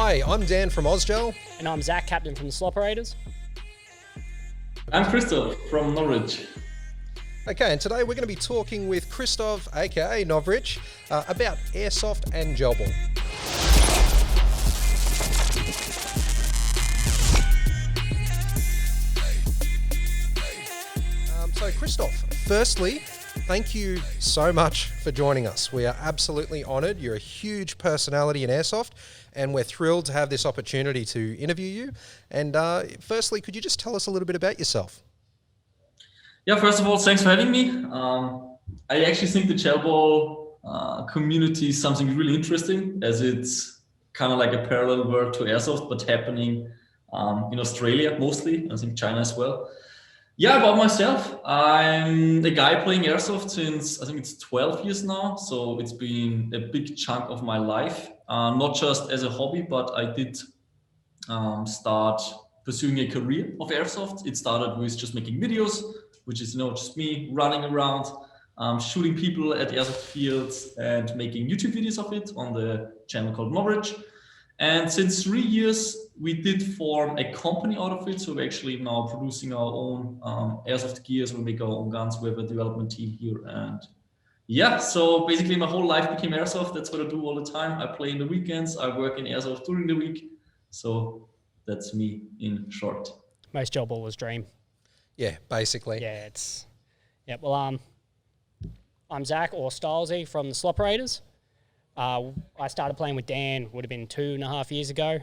Hi, I'm Dan from Ozgel. And I'm Zach, captain from the Sloperators. I'm Christoph from Norwich. Okay, and today we're going to be talking with Christoph, aka Novrich, about airsoft and gel ball. So Christoph, firstly, thank you so much for joining us. We are absolutely honoured. You're a huge personality in airsoft, and we're thrilled to have this opportunity to interview you. And firstly, could you just tell us a little bit about yourself? Yeah, first of all, thanks for having me. I actually think the gel ball community is something really interesting, as it's kind of like a parallel world to airsoft, but happening in Australia mostly, I think China as well. Yeah, about myself, I'm a guy playing airsoft since I think it's 12 years now. So it's been a big chunk of my life, not just as a hobby, but I did start pursuing a career of airsoft. It started with just making videos, which is just me running around, shooting people at airsoft fields and making YouTube videos of it on the channel called Norwich. And since 3 years, we did form a company out of it. So we're actually now producing our own airsoft gears. We make our own guns. We have a development team here. And yeah, so basically my whole life became airsoft. That's what I do all the time. I play in the weekends. I work in airsoft during the week. So that's me in short. Most gel ballers' dream. Yeah, basically. Yeah, well, I'm Zach, or Stylesy, from the Sloperators. I started playing with Dan, would have been 2.5 years ago.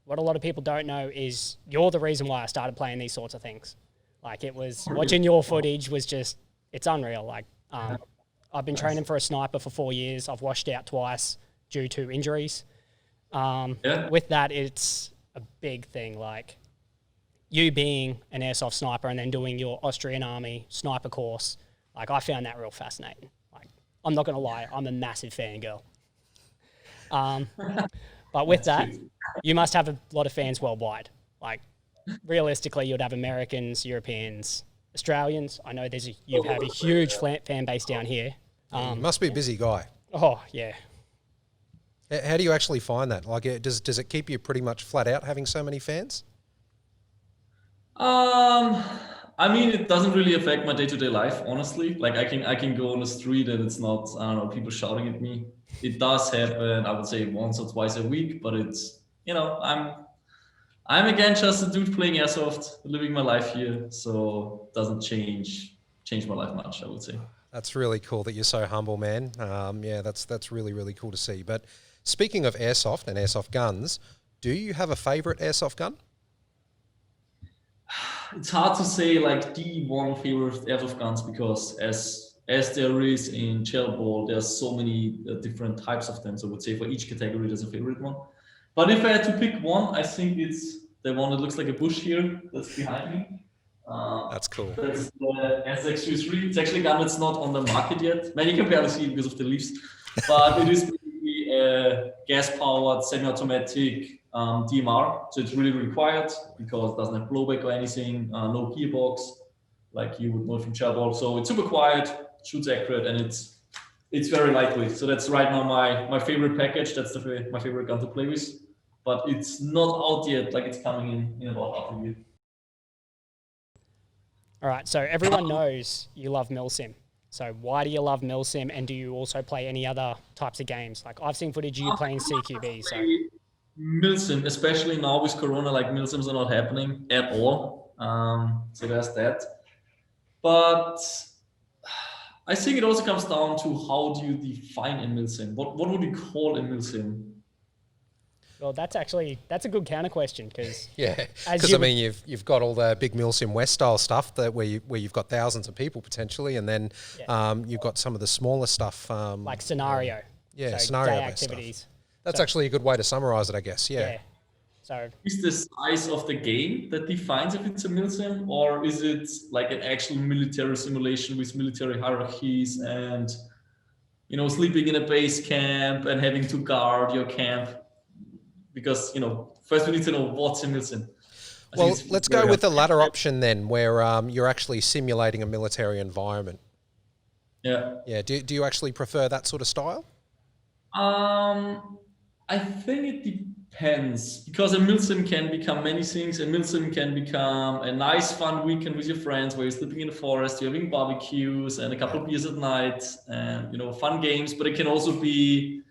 What a lot of people don't know is you're the reason why I started playing these sorts of things. Like, it was, watching your footage was just, it's unreal. Like, I've been training for a sniper for 4 years. I've washed out twice due to injuries. With that, it's a big thing. Like, you being an airsoft sniper and then doing your Austrian Army sniper course, like, I found that real fascinating. Like, I'm not going to lie, I'm a massive fangirl. But with that, you must have a lot of fans worldwide. Like, realistically, you'd have Americans, Europeans, Australians. I know you have a huge fan base down here. You must be a busy guy. Oh, yeah. How do you actually find that? Like, does it keep you pretty much flat out having so many fans? I mean, it doesn't really affect my day-to-day life, honestly. Like, I can go on the street and it's not, I don't know, people shouting at me. It does happen, I would say, once or twice a week, but it's, I'm again just a dude playing airsoft, living my life here, so it doesn't change my life much, I would say. That's really cool that you're so humble, man. Yeah, that's really, really cool to see. But speaking of airsoft and airsoft guns, do you have a favorite airsoft gun? It's hard to say like the one favorite airsoft guns, because as there is in gel ball, there's so many different types of them. So I would say for each category, there's a favorite one. But if I had to pick one, I think it's the one that looks like a bush here that's behind me. That's cool. That's the SX-3. It's actually a gun that's not on the market yet. Man, you can barely see it because of the leaves. But it is basically a gas-powered, semi-automatic DMR. So it's really, really quiet because it doesn't have blowback or anything, no gearbox, like you would know from gel ball. So it's super quiet, shoots accurate, and it's very lightweight. So that's right now my favorite package. That's my favorite gun to play with. But it's not out yet, like it's coming in about half a year. All right, so everyone knows you love Milsim. So why do you love Milsim, and do you also play any other types of games? Like, I've seen footage of you playing CQB. So Milsim, especially now with Corona, like Milsims are not happening at all. So there's that. But I think it also comes down to how do you define a Milsim? What would you call a Milsim? Well, that's a good counter question, because I mean, you've got all the big Milsim West style stuff where you've got thousands of people potentially, and then you've got some of the smaller stuff like scenario. Yeah, so scenario day activities. Stuff. That's actually a good way to summarize it, I guess. Yeah. So is the size of the game that defines if it's a Milsim, or is it like an actual military simulation with military hierarchies and sleeping in a base camp and having to guard your camp? Because first we need to know what's a Milsim. Well, let's go with the latter option then, where you're actually simulating a military environment. Yeah. Yeah. Do you actually prefer that sort of style? I think it depends, because a milsim can become many things. A milsim can become a nice, fun weekend with your friends where you're sleeping in the forest, you're having barbecues and a couple of beers at night, and fun games. But it can also be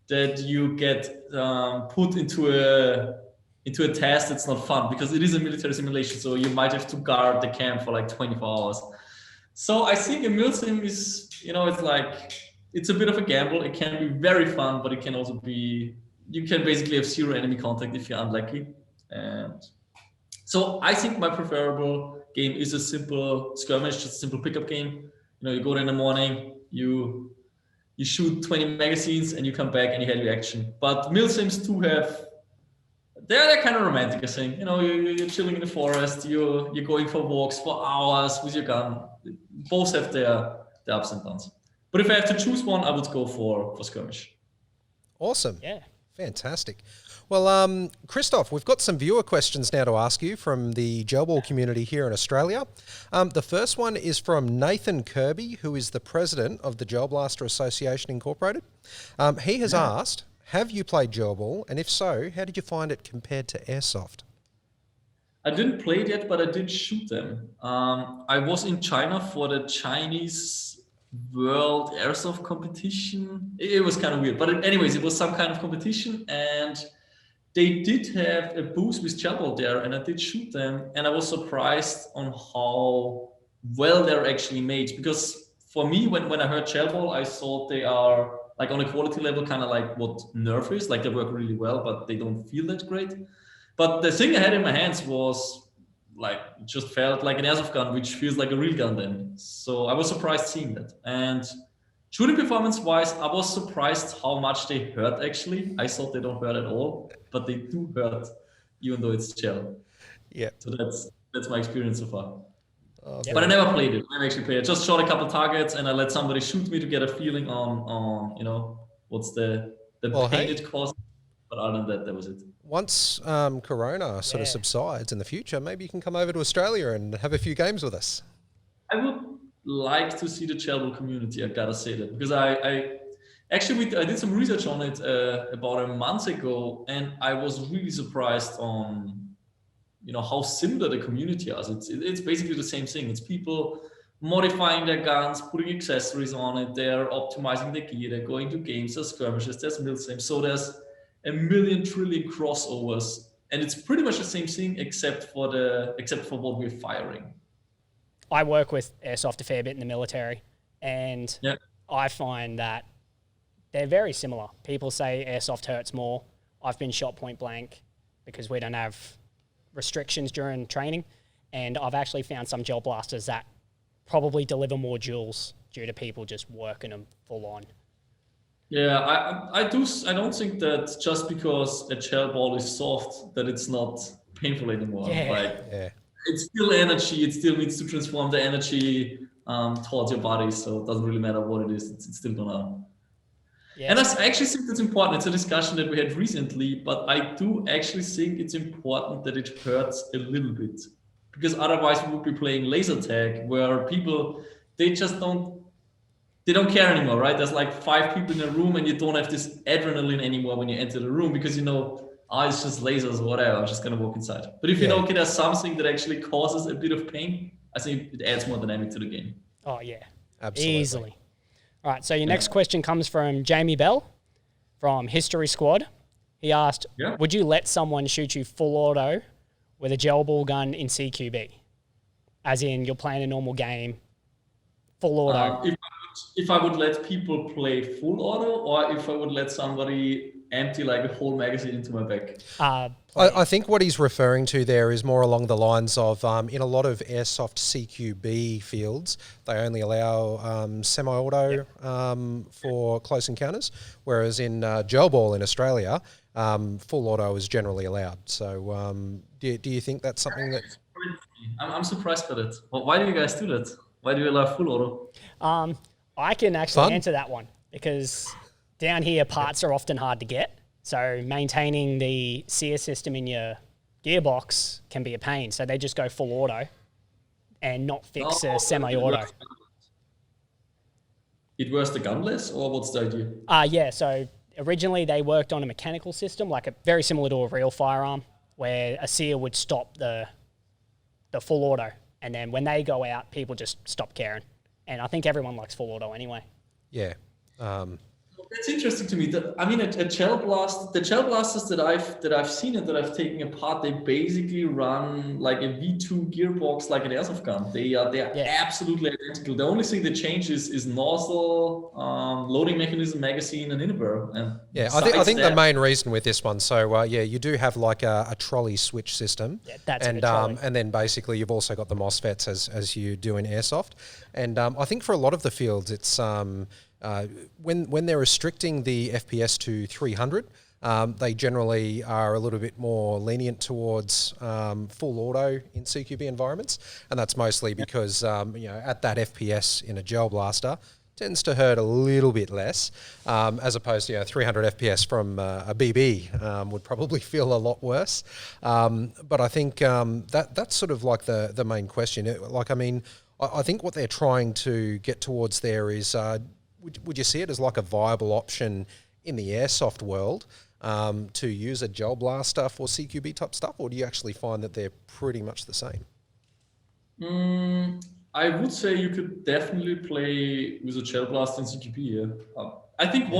that you get put into a task that's not fun, because it is a military simulation. So you might have to guard the camp for like 24 hours. So I think a milsim is, it's like, it's a bit of a gamble. It can be very fun, but it can also be, you can basically have zero enemy contact if you're unlucky. And so I think my preferable game is a simple skirmish, just a simple pickup game. You go there in the morning, you shoot 20 magazines and you come back and you have your action. But milsims too they're kind of romantic, I think. You're chilling in the forest, you're going for walks for hours with your gun. Both have their ups and downs. But if I have to choose one, I would go for skirmish. Awesome. Yeah. Fantastic. Well, Christoph, we've got some viewer questions now to ask you from the gel ball community here in Australia. The first one is from Nathan Kirby, who is the president of the Gel Blaster Association Incorporated. He has asked, have you played gel ball? And if so, how did you find it compared to airsoft? I didn't play it yet, but I did shoot them. I was in China for the Chinese World Airsoft competition. It was kind of weird, but anyways, it was some kind of competition, and they did have a booth with gel ball there, and I did shoot them, and I was surprised on how well they're actually made. Because for me, when I heard gel ball, I thought they are like on a quality level, kind of like what Nerf is. Like they work really well, but they don't feel that great. But the thing I had in my hands was like, it just felt like an airsoft gun, which feels like a real gun then. So I was surprised seeing that. And shooting performance wise, I was surprised how much they hurt actually. I thought they don't hurt at all, but they do hurt, even though it's gel. Yeah. So that's my experience so far. Okay. But I never played it. I never actually played it. Just shot a couple targets and I let somebody shoot me to get a feeling on what's the pain it caused. But other than that was it. Once Corona sort of subsides in the future, maybe you can come over to Australia and have a few games with us. I would like to see the gel ball community, I gotta say that, because I did some research on it about a month ago, and I was really surprised on how similar the community is. It's basically the same thing. It's people modifying their guns, putting accessories on it, they're optimizing the gear, they're going to games, there's skirmishes, there's milsims, so there's a million trillion crossovers, and it's pretty much the same thing except for what we're firing. I work with airsoft a fair bit in the military, and I find that they're very similar. People say airsoft hurts more. I've been shot point blank because we don't have restrictions during training, and I've actually found some gel blasters that probably deliver more joules due to people just working them full on. Yeah, I don't think that just because a gel ball is soft that it's not painful anymore. It's still energy. It still needs to transform the energy towards your body. So it doesn't really matter what it is. It's still gonna. Yeah. And I actually think that's important. It's a discussion that we had recently, but I do actually think it's important that it hurts a little bit, because otherwise we would be playing laser tag where people, they don't care anymore, right? There's like 5 people in a room and you don't have this adrenaline anymore when you enter the room, because it's just lasers or whatever, I'm just gonna walk inside. But if okay, there's something that actually causes a bit of pain, I think it adds more dynamic to the game. Oh yeah, absolutely. Easily. All right, so your next question comes from Jamie Bell from History Squad. He asked, would you let someone shoot you full auto with a gel ball gun in CQB? As in, you're playing a normal game, full auto. If I would let people play full auto, or if I would let somebody empty like a whole magazine into my back? I think what he's referring to there is more along the lines of in a lot of airsoft CQB fields, they only allow semi-auto for close encounters, whereas in gel ball in Australia, full auto is generally allowed. So do you think that's something that... I'm surprised by that. Why do you guys do that? Why do you allow full auto? I can actually answer that one, because down here parts are often hard to get. So maintaining the SEER system in your gearbox can be a pain. So they just go full auto and not fix a semi-auto. It works the gunless, or what's the idea? Yeah, so originally they worked on a mechanical system, like very similar to a real firearm, where a SEER would stop the full auto. And then when they go out, people just stop caring. And I think everyone likes full auto anyway. Yeah. It's interesting to me. A gel blast. The gel blasters that I've seen and that I've taken apart, they basically run like a V2 gearbox, like an airsoft gun. They are absolutely identical. The only thing that changes is nozzle, loading mechanism, magazine, and inner. And yeah, I think the main reason with this one. So you do have like a trolley switch system. Yeah, that's and then basically you've also got the MOSFETs as you do in airsoft. And I think for a lot of the fields, it's when they're restricting the FPS to 300, they generally are a little bit more lenient towards full auto in CQB environments, and that's mostly because at that FPS in a gel blaster tends to hurt a little bit less, as opposed to 300 FPS from a BB would probably feel a lot worse. But I think that's sort of like the main question. I think what they're trying to get towards there is. Would you see it as like a viable option in the airsoft world to use a gel blaster for CQB type stuff, or do you actually find that they're pretty much the same? I would say you could definitely play with a gel blaster in CQB. Yeah. I think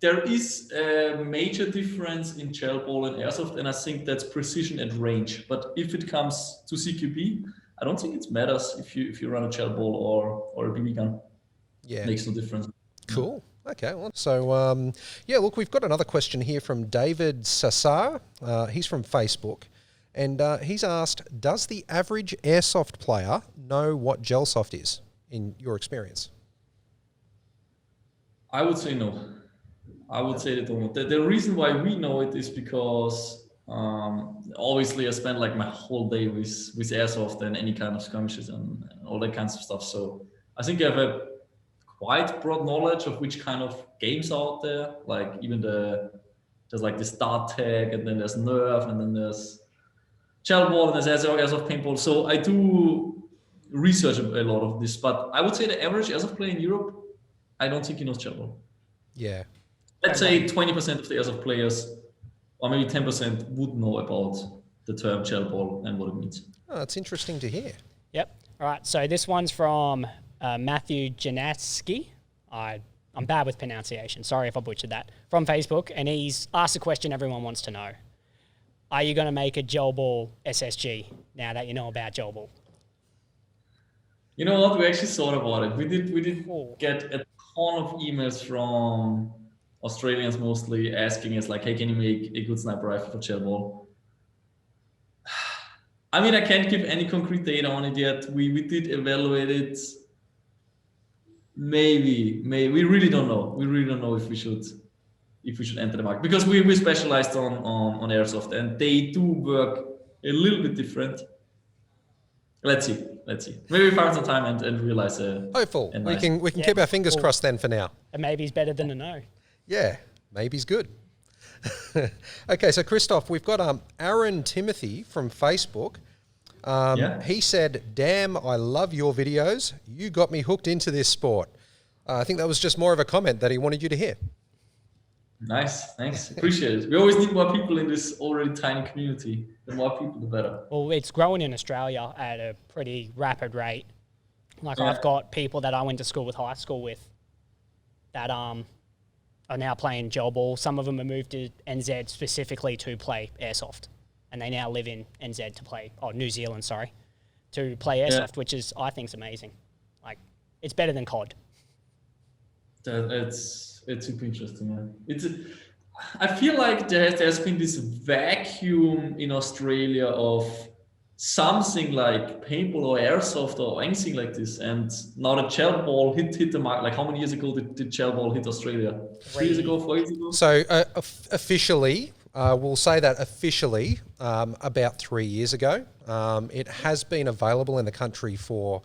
there is a major difference in gel ball and airsoft, and I think that's precision at range. But if it comes to CQB, I don't think it matters if you run a gel ball or a BB gun. Yeah, makes no difference. Cool. Okay. Well, so look, we've got another question here from David Sassar. He's from Facebook, and he's asked, does the average airsoft player know what GelSoft is, in your experience? I would say no. I would say they don't know. The reason why we know it is because obviously I spend like my whole day with airsoft and any kind of skirmishes and all that kinds of stuff. So I think I have a quite broad knowledge of which kind of games are out there. Like even there's like the Start Tag, and then there's Nerf, and then there's Gel Ball, and there's airsoft paintball. So I do research a lot of this, but I would say the average airsoft player in Europe, I don't think he knows Gel Ball. Yeah. Let's say 20% of the airsoft players, or maybe 10%, would know about the term Gel Ball and what it means. Oh, that's interesting to hear. Yep. All right. So this one's from Matthew Janatsky. I'm bad with pronunciation. Sorry if I butchered that. From Facebook, and he's asked a question everyone wants to know. Are you going to make a Gel Ball SSG now that you know about Gel Ball? You know what? We actually thought about it. We did get a ton of emails from Australians mostly asking us like, hey, can you make a good sniper rifle for Gel Ball? I mean, I can't give any concrete data on it yet. We did evaluate it. Maybe we really don't know. We really don't know if we should enter the market, because we specialized on airsoft, and they do work a little bit different. Let's see. Maybe we find some time and realize. Hopeful. We can keep our fingers crossed then for now. And maybe he's better than a no. Yeah, maybe he's good. Okay, so Christoph, we've got Aaron Timothy from Facebook. He said, damn, I love your videos. You got me hooked into this sport. I think that was just more of a comment that he wanted you to hear. Nice, thanks. Appreciate it. We always need more people in this already tiny community. The more people, the better. Well, it's growing in Australia at a pretty rapid rate. I've got people that I went to school with, high school with, that are now playing Gel Ball. Some of them have moved to NZ specifically to play airsoft, and they now live in NZ to play, New Zealand, to play airsoft, which is, I think, is amazing. Like, it's better than COD. It's super interesting. Man. I feel like there's been this vacuum in Australia of something like paintball or airsoft or anything like this, and now the Gel Ball hit the market. Like, how many years ago did Gel Ball hit Australia? 3 years ago, 4 years ago? So officially, we'll say that officially about 3 years ago. It has been available in the country for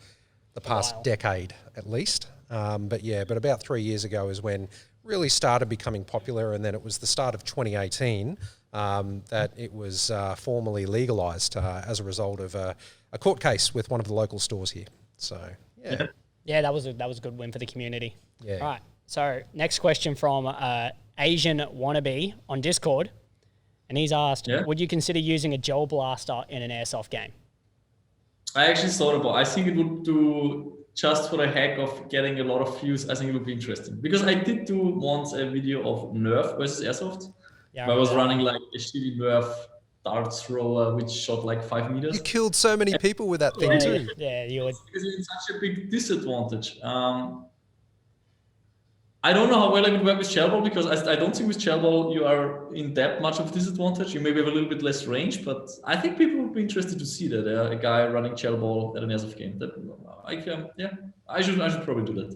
the past decade at least. But about 3 years ago is when really started becoming popular, and then it was the start of 2018 that it was formally legalised as a result of a court case with one of the local stores here. So, yeah. Yeah, that was a good win for the community. Yeah. All right. So next question from Asian Wannabe on Discord, and he's asked, Yeah. would you consider using a gel blaster in an airsoft game? I actually thought about. I think it would do just for the heck of getting a lot of views. I think it would be interesting because I did do once a video of Nerf versus Airsoft. Yeah, Where I was remember running like a shitty Nerf dart thrower which shot like 5 meters. You killed so many people with that thing that. too. Yeah, you would. Because it's such a big disadvantage. I don't know how well I would work with Shellball because I don't think with Shellball you are in that much of a disadvantage. You maybe have a little bit less range, but I think people would be interested to see that a guy running Shellball at an airsoft game. That I should probably do that.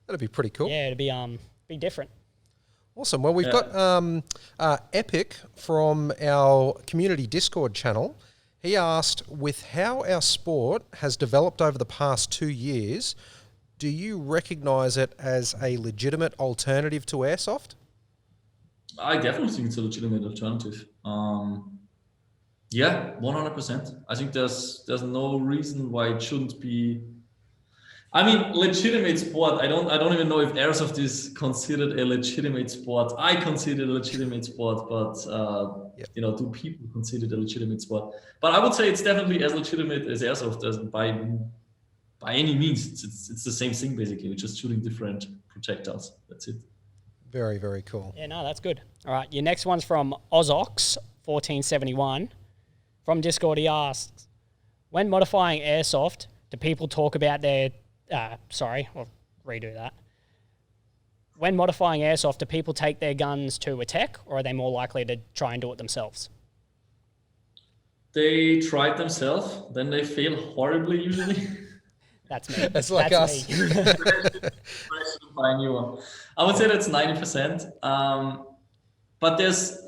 That'd be pretty cool. Yeah, it'd be different. Awesome. Well, we've got Epic from our community Discord channel. He asked, with how our sport has developed over the past 2 years, do you recognise it as a legitimate alternative to airsoft? I definitely think it's a legitimate alternative. Yeah, 100%. I think there's no reason why it shouldn't be. I mean, legitimate sport. I don't even know if airsoft is considered a legitimate sport. I consider it a legitimate sport, but do people consider it a legitimate sport? But I would say it's definitely as legitimate as airsoft as by any means. It's the same thing basically. We're just shooting different projectiles. That's it. Very, very cool. Yeah, no, that's good. All right, your next one's from Ozox1471. From Discord, he asks, when modifying airsoft, do people talk about their... I'll redo that. When modifying airsoft, do people take their guns to a tech, or are they more likely to try and do it themselves? They try it themselves, then they fail horribly usually. That's me. That's like us. Me. Buy a new one. I would say that's 90%. But there's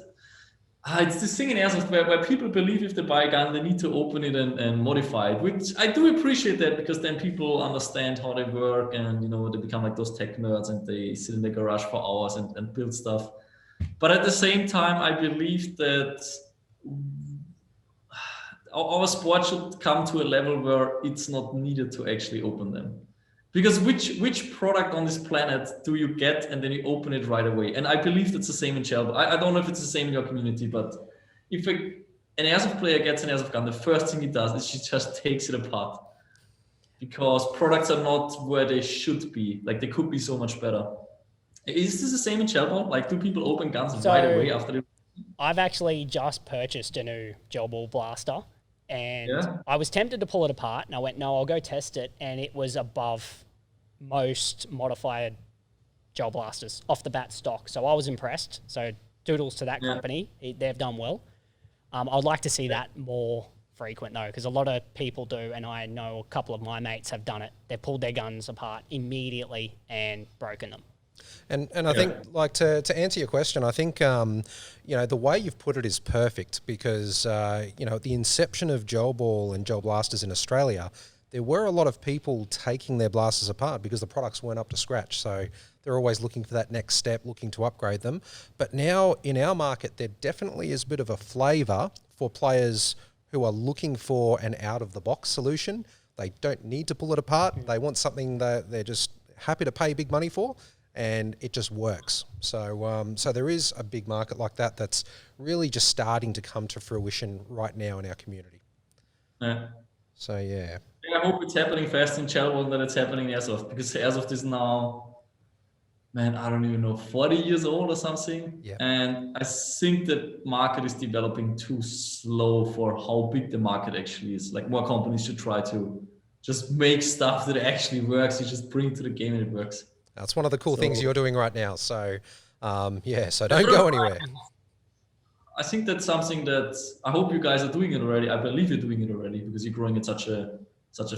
it's this thing in airsoft where people believe if they buy a gun, they need to open it and modify it, which I do appreciate that because then people understand how they work and, they become like those tech nerds and they sit in the garage for hours and build stuff. But at the same time, I believe that our sport should come to a level where it's not needed to actually open them. Because which product on this planet do you get and then you open it right away? And I believe that's the same in Shellball. I don't know if it's the same in your community, but if an airsoft player gets an airsoft gun, the first thing he does is he just takes it apart. Because products are not where they should be. Like they could be so much better. Is this the same in Shellball? Like do people open guns right away after they... I've actually just purchased a new gel ball blaster. And I was tempted to pull it apart, and I went, no, I'll go test it. And it was above most modified gel blasters off the bat stock. So I was impressed. So doodles to that company. They've done well. I'd like to see that more frequent, though, because a lot of people do, and I know a couple of my mates have done it. They've pulled their guns apart immediately and broken them. And I think, like, to answer your question, I think, the way you've put it is perfect because, at the inception of gel ball and gel blasters in Australia, there were a lot of people taking their blasters apart because the products weren't up to scratch. So they're always looking for that next step, looking to upgrade them. But now in our market, there definitely is a bit of a flavour for players who are looking for an out-of-the-box solution. They don't need to pull it apart. They want something that they're just happy to pay big money for. And it just works. So so there is a big market like that that's really just starting to come to fruition right now in our community. Yeah. So, yeah. I hope it's happening fast in Shellball than it's happening in Airsoft because Airsoft is now, I don't even know, 40 years old or something. Yeah. And I think the market is developing too slow for how big the market actually is. Like more companies should try to just make stuff that actually works. You just bring it to the game and it works. That's one of the cool things you're doing right now. So, so don't go anywhere. I think that's something that I hope you guys are doing it already. I believe you're doing it already because you're growing at such a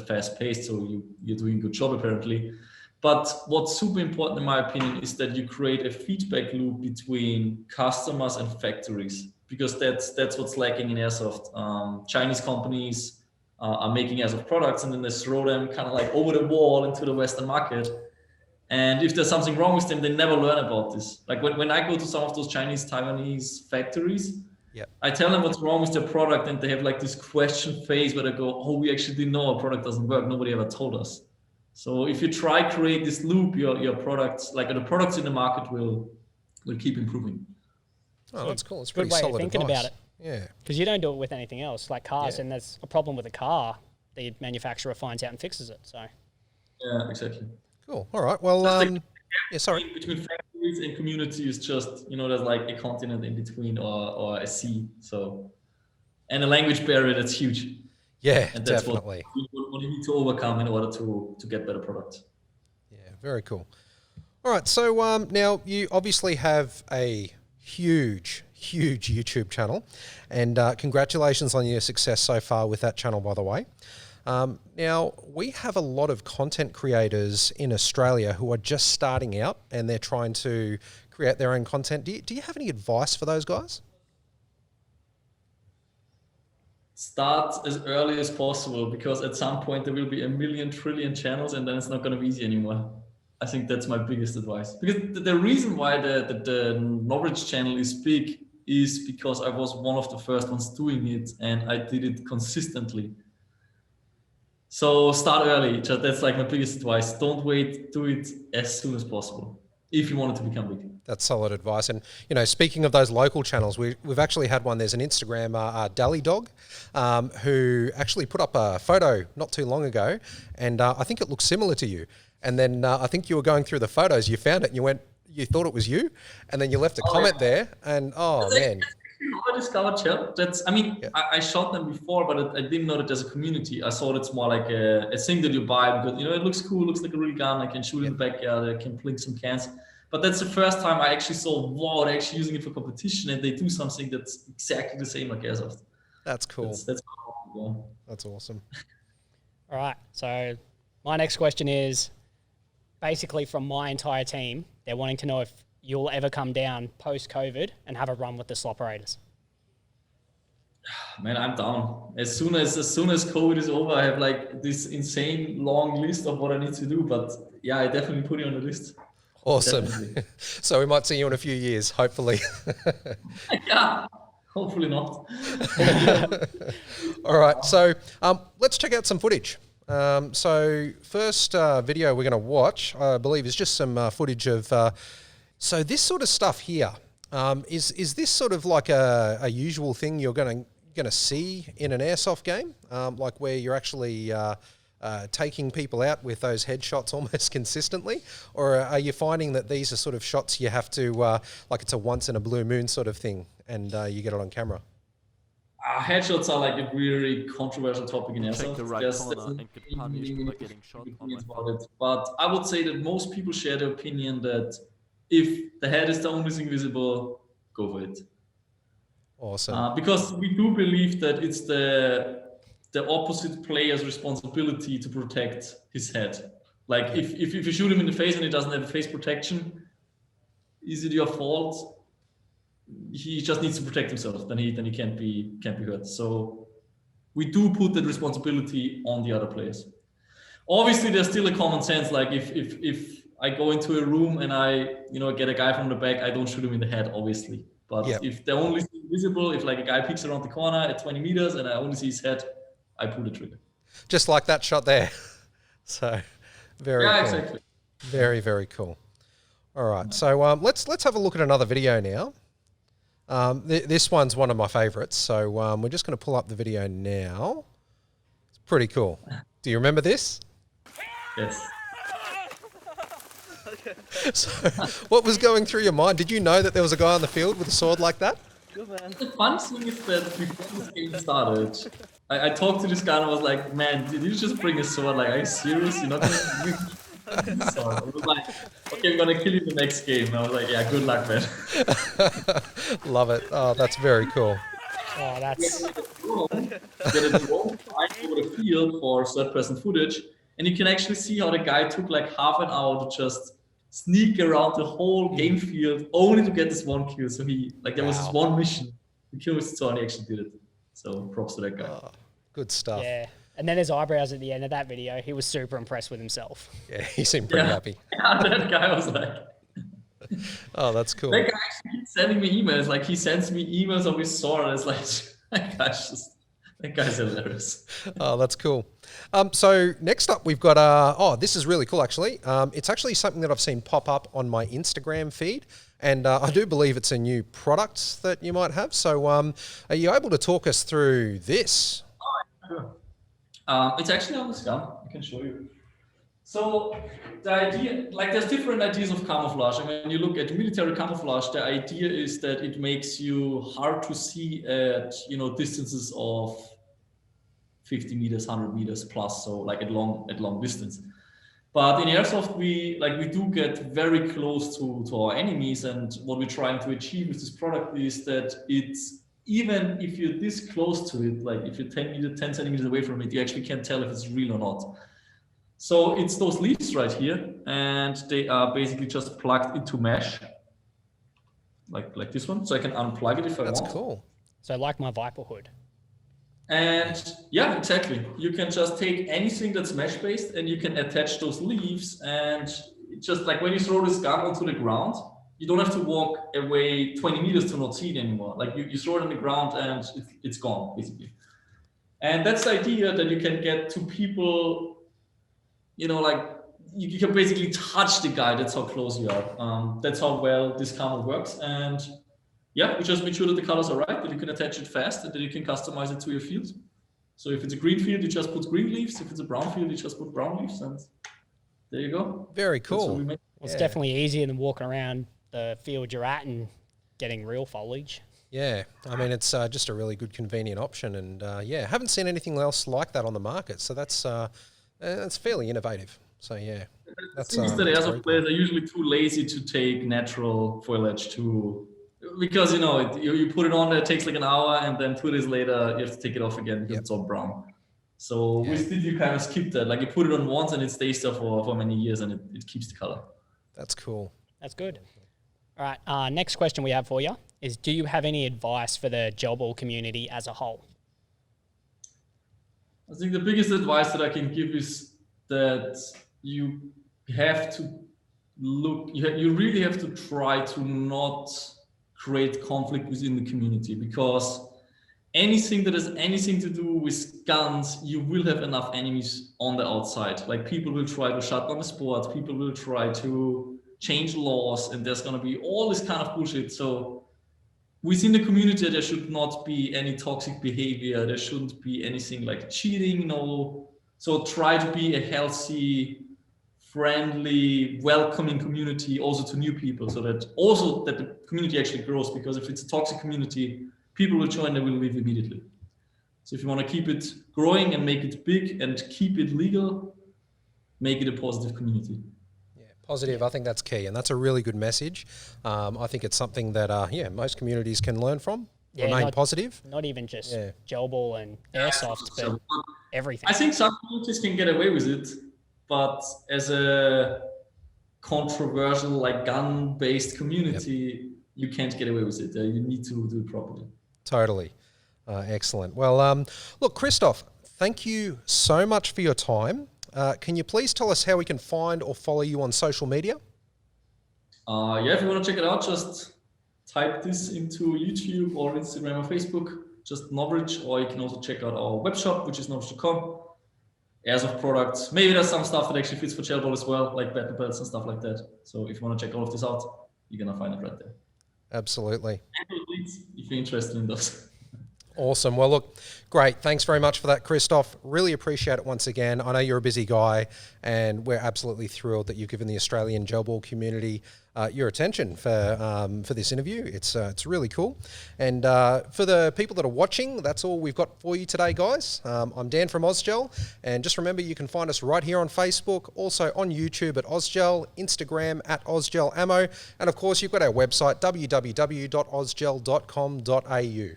fast pace. So you're doing a good job apparently. But what's super important in my opinion is that you create a feedback loop between customers and factories because that's what's lacking in airsoft. Chinese companies are making airsoft products and then they throw them kind of like over the wall into the Western market. And if there's something wrong with them, they never learn about this. Like when I go to some of those Chinese, Taiwanese factories, I tell them what's wrong with their product and they have like this question phase where they go, oh, we actually didn't know our product doesn't work. Nobody ever told us. So if you try create this loop, your products, like the products in the market will we'll keep improving. Oh, that's cool. It's Good pretty way of solid thinking advice. about it. Yeah. Because you don't do it with anything else, like cars, Yeah. and there's a problem with a car, the manufacturer finds out and fixes it. So Yeah, exactly. Cool. All right. Well, yeah, sorry. Between factories and community is just, there's like a continent in between or a sea. So, and a language barrier that's huge. Yeah, And that's definitely. what you need to overcome in order to get better products. Yeah, very cool. All right. So now you obviously have a huge YouTube channel, and congratulations on your success so far with that channel, by the way. Now, we have a lot of content creators in Australia who are just starting out and they're trying to create their own content. Do you have any advice for those guys? Start as early as possible, because at some point there will be a million trillion channels and then it's not going to be easy anymore. I think that's my biggest advice. Because the reason why the Norwich channel is big is because I was one of the first ones doing it and I did it consistently. So start early. That's like my biggest advice. Don't wait. Do it as soon as possible if you want it to become big. That's solid advice. And, speaking of those local channels, we've actually had one. There's an Instagram, Dally Dog, who actually put up a photo not too long ago. And I think it looks similar to you. And then I think you were going through the photos, you found it and you thought it was you. And then you left a comment there and, man. How I discovered Chell. I shot them before, but I didn't know that there's a community. I thought it's more like a thing that you buy because, it looks cool, looks like a real gun. I can shoot in the backyard, I can blink some cans. But that's the first time I actually saw, wow, they're actually using it for competition and they do something that's exactly the same like Airsoft. That's cool. That's cool. That's awesome. all right, so my next question is basically from my entire team. They're wanting to know if you'll ever come down post-COVID and have a run with the Sloperators. Man, I'm down. As soon as COVID is over, I have like this insane long list of what I need to do. But yeah, I definitely put it on the list. Awesome. So we might see you in a few years, hopefully. Yeah, hopefully not. All right. So let's check out some footage. So first video we're going to watch, I believe, is just some footage of... so this sort of stuff here, is this sort of like a usual thing you're going to see in an airsoft game, like where you're actually taking people out with those headshots almost consistently, or are you finding that these are sort of shots you have to like it's a once in a blue moon sort of thing, and you get it on camera? Headshots are like a really controversial topic in airsoft. Check the right corner and get punished by getting shot on my phone. But I would say that most people share the opinion that if the head is the only thing visible, go for it. Awesome. Because we do believe that it's the opposite player's responsibility to protect his head. Like if you shoot him in the face and he doesn't have face protection, is it your fault? He just needs to protect himself. Then he can't be hurt. So we do put that responsibility on the other players. Obviously, there's still a common sense. Like if I go into a room and I get a guy from the back, I don't shoot him in the head, obviously. But if the only thing visible, if like a guy peeks around the corner at 20 meters and I only see his head, I pull the trigger. Just like that shot there. So very cool. Exactly. Very, very cool. All right. So let's have a look at another video now. This one's one of my favorites. So we're just going to pull up the video now. It's pretty cool. Do you remember this? Yes. So, what was going through your mind? Did you know that there was a guy on the field with a sword like that? Good man. The fun thing is that before this game started, I talked to this guy and I was like, man, did you just bring a sword? Like, are you serious? You're not going to bring a sword. I was like, okay, I'm going to kill you in the next game. And I was like, yeah, good luck, man. Love it. Oh, that's very cool. Oh, that's... Get a drone flying over the field for third-person footage, and you can actually see how the guy took like half an hour to just sneak around the whole game field only to get this one kill. So there was this one mission to kill Mr. Thor, and he actually did it. So props to that guy. Oh, good stuff. Yeah. And then his eyebrows at the end of that video, he was super impressed with himself. Yeah, he seemed pretty happy. Yeah, that guy was like... Oh, that's cool. That guy actually keeps sending me emails. Like, he sends me emails of his sword, and it's like, that guy's just That guy's hilarious. Oh, that's cool. So next up, we've got, this is really cool, actually. It's actually something that I've seen pop up on my Instagram feed, and I do believe it's a new product that you might have. So are you able to talk us through this? Sure. It's actually on the scum. I can show you. So the idea, like there's different ideas of camouflage. And when you look at military camouflage, the idea is that it makes you hard to see at, distances of 50 meters, 100 meters plus. So like at long distance. But in airsoft, we do get very close to our enemies. And what we're trying to achieve with this product is that it's, even if you're this close to it, like if you're 10 centimeters away from it, you actually can't tell if it's real or not. So it's those leaves right here, and they are basically just plugged into mesh, like this one. So I can unplug it if I want. That's cool. So like my Viper hood. And yeah, exactly. You can just take anything that's mesh-based and you can attach those leaves, and just like when you throw this gun onto the ground, you don't have to walk away 20 meters to not see it anymore. Like you throw it on the ground and it's gone, basically. And that's the idea, that you can get to people, like you can basically touch the guy. That's how close you are. That's how well this camera works. And yeah, we just make sure that the colors are right, that you can attach it fast, and that you can customize it to your field. So if it's a green field, you just put green leaves. If it's a brown field, you just put brown leaves, and there you go. Very cool. Well, it's definitely easier than walking around the field you're at and getting real foliage. Yeah, I mean, it's just a really good, convenient option, and haven't seen anything else like that on the market. So that's fairly innovative. So yeah, that's that airsoft players are usually too lazy to take natural foliage because you put it on there, it takes like an hour, and then 2 days later you have to take it off again because it's all brown. So with this, you kind of skip that. Like you put it on once and it stays there for many years, and it keeps the color. That's cool. That's good. All right, next question we have for you is, do you have any advice for the gel ball community as a whole? I think the biggest advice that I can give is that you have to you really have to try to not create conflict within the community, because anything that has anything to do with guns, you will have enough enemies on the outside. Like people will try to shut down the sport, people will try to change laws, and there's going to be all this kind of bullshit. So within the community, there should not be any toxic behavior. There shouldn't be anything like cheating. No. So try to be a healthy, friendly, welcoming community also to new people, so that the community actually grows. Because if it's a toxic community, people will join, they will leave immediately. So if you want to keep it growing and make it big and keep it legal, make it a positive community. Positive, I think that's key, and that's a really good message. I think it's something that, most communities can learn from. Remain positive. Not even just gel ball and airsoft, but everything. I think some communities can get away with it, but as a controversial, like gun-based community, you can't get away with it. You need to do it properly. Totally. Excellent. Well, look, Christoph, thank you so much for your time. Can you please tell us how we can find or follow you on social media? If you want to check it out, just type this into YouTube or Instagram or Facebook, just Novridge, or you can also check out our web shop, which is novridge.com. Airsoft products. Maybe there's some stuff that actually fits for gel ball as well, like battle belts and stuff like that. So if you want to check all of this out, you're going to find it right there. Absolutely. If you're interested in those. Awesome. Well, look, great. Thanks very much for that, Christoph. Really appreciate it once again. I know you're a busy guy, and we're absolutely thrilled that you've given the Australian gel ball community your attention for this interview. It's really cool. And for the people that are watching, that's all we've got for you today, guys. I'm Dan from Ozgel, and just remember you can find us right here on Facebook, also on YouTube at Ozgel, Instagram at OzgelAmmo, and of course you've got our website www.ozgel.com.au.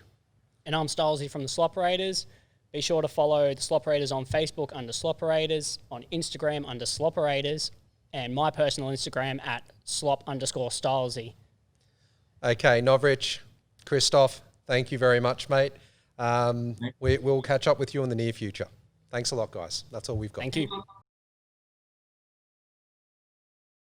And I'm Stylesy from the Sloperators. Be sure to follow the Sloperators on Facebook under Sloperators, on Instagram under Sloperators, and my personal Instagram at slop_Stylesy. Okay, Novridge, Christoph, thank you very much, mate. We'll catch up with you in the near future. Thanks a lot, guys. That's all we've got. Thank you.